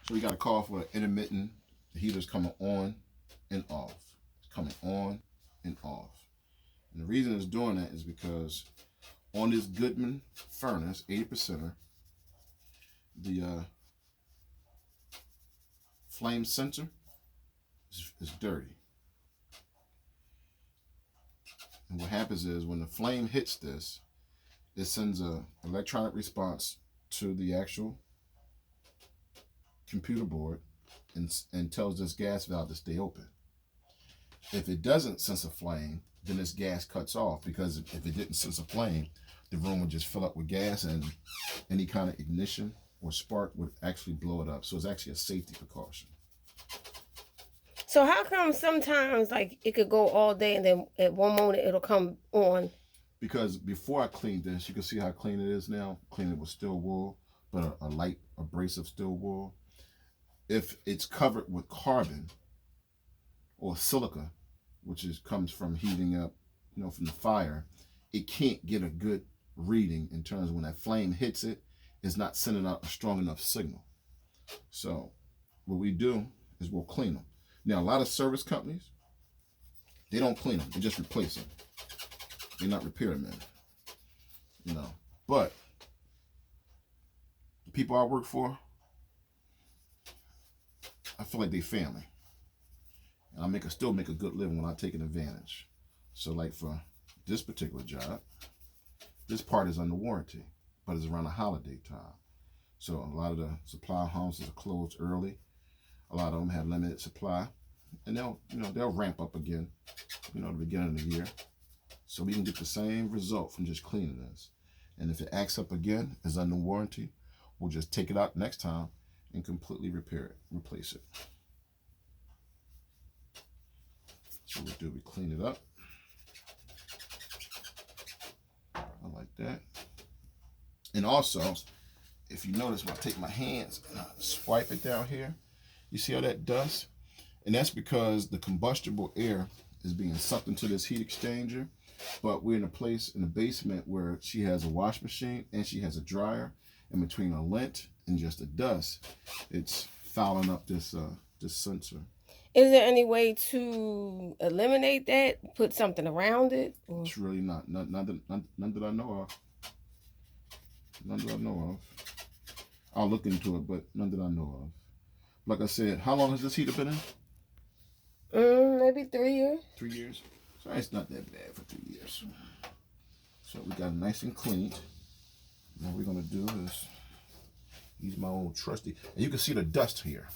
So we got to call for intermittent. The heater's coming on and off. It's coming on and off. And the reason it's doing that is because on this Goodman furnace, 80%er, the flame sensor is dirty. And what happens is when the flame hits this, it sends a electronic response to the actual computer board and tells this gas valve to stay open. If it doesn't sense a flame, then this gas cuts off, because if it didn't sense a flame, the room would just fill up with gas and any kind of ignition or spark would actually blow it up. So it's actually a safety precaution. So how come sometimes like it could go all day and then at one moment it'll come on? Because before I cleaned this, you can see how clean it is now. Clean it with steel wool, but a light abrasive steel wool. If it's covered with carbon or silica, which comes from heating up, from the fire, it can't get a good reading in terms of when that flame hits it, it's not sending out a strong enough signal. So what we do is we'll clean them. Now, a lot of service companies, they don't clean them. They just replace them. They're not repairmen, But the people I work for, I feel like they family. And I still make a good living when I take an advantage. So like for this particular job, this part is under warranty, but it's around the holiday time. So a lot of the supply houses are closed early. A lot of them have limited supply, and they'll ramp up again, at the beginning of the year. So we can get the same result from just cleaning this. And if it acts up again, it's under warranty, we'll just take it out next time and completely repair it, replace it. So what we do, we clean it up. I like that. And also, if you notice, when I take my hands and I swipe it down here, you see all that dust? And that's because the combustible air is being sucked into this heat exchanger. But we're in a place in the basement where she has a wash machine and she has a dryer. And between a lint and just the dust, it's fouling up this sensor. Is there any way to eliminate that? Put something around it? Or? It's really not. None that I know of. None that I know of. I'll look into it, but none that I know of. Like I said, how long has this heater been in? Maybe 3 years. 3 years? So it's not that bad for 3 years. So we got it nice and cleaned. Now what we're going to do is use my old trusty. And you can see the dust here.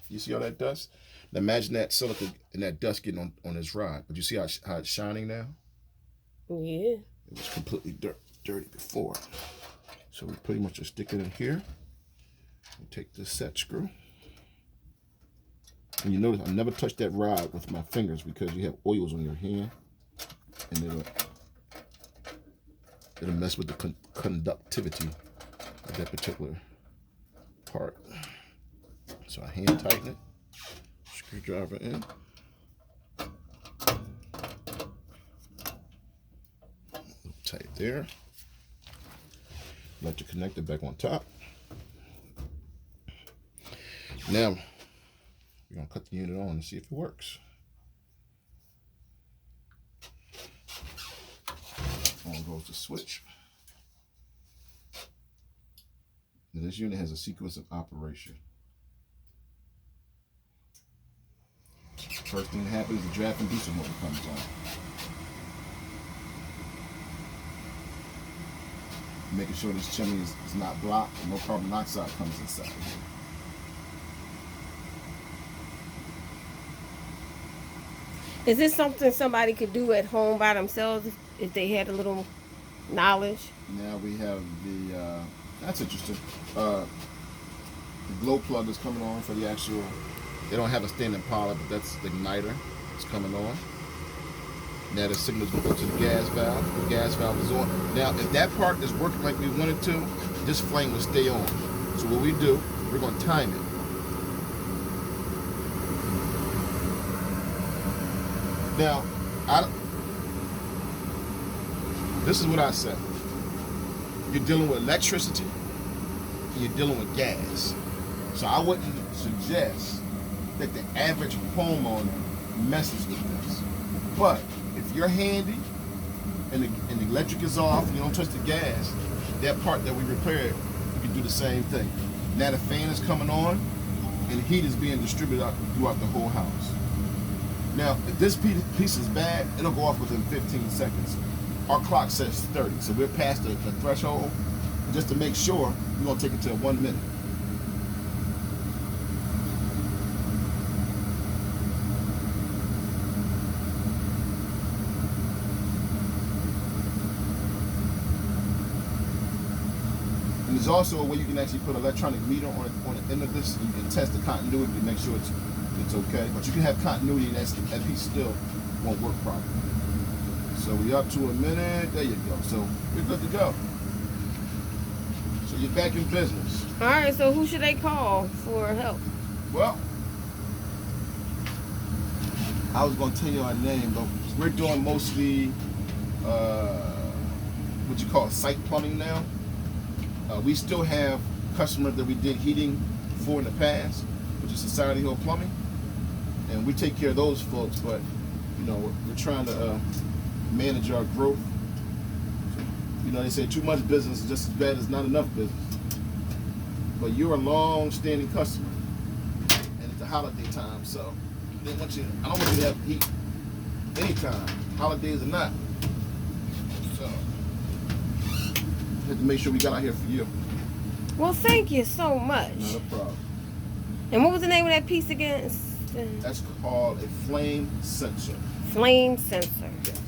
You see all that dust? Now imagine that silica and that dust getting on this rod. But you see how it's shining now? Yeah. It was completely dirty before. So we pretty much just stick it in here. We take this set screw. And you notice I never touch that rod with my fingers because you have oils on your hand. And it'll mess with the conductivity of that particular part. So I hand tighten it. Screwdriver in. Tight there. Let you connect it back on top. Now, we're going to cut the unit on and see if it works. On goes the switch. Now this unit has a sequence of operation. First thing that happens, the draft and diesel motor comes on. Making sure this chimney is not blocked and no carbon monoxide comes inside. Is this something somebody could do at home by themselves if they had a little knowledge? Now we have that's interesting. The glow plug is coming on for the actual, they don't have a standing pilot, but that's the igniter. It's coming on. Now the signal's going to go to the gas valve. The gas valve is on. Now if that part is working like we wanted to, this flame will stay on. So what we do, we're going to time it. Now, this is what I said. You're dealing with electricity, and you're dealing with gas. So I wouldn't suggest that the average homeowner messes with this. But if you're handy and the electric is off, you don't touch the gas, that part that we repaired, you can do the same thing. Now the fan is coming on and heat is being distributed throughout the whole house. Now, if this piece is bad, it'll go off within 15 seconds. Our clock says 30, so we're past the threshold. Just to make sure, we're gonna take it to 1 minute. And there's also a way you can actually put an electronic meter on the end of this, and you can test the continuity to make sure it's okay. But you can have continuity, and that piece still won't work properly. So we're up to a minute. There you go. So we're good to go. So you're back in business. All right. So who should they call for help? Well, I was gonna tell you our name, but we're doing mostly what you call site plumbing now. We still have customers that we did heating for in the past, which is Society Hill Plumbing, and we take care of those folks. But you know, we're trying to manage our growth. You know, they say too much business is just as bad as not enough business. But you're a long-standing customer, and it's the holiday time, so I don't want you to have heat anytime, holidays or not. So had to make sure we got out here for you. Well, thank you so much. Not a problem. And what was the name of that piece again? That's called a flame sensor. Flame sensor. Yes.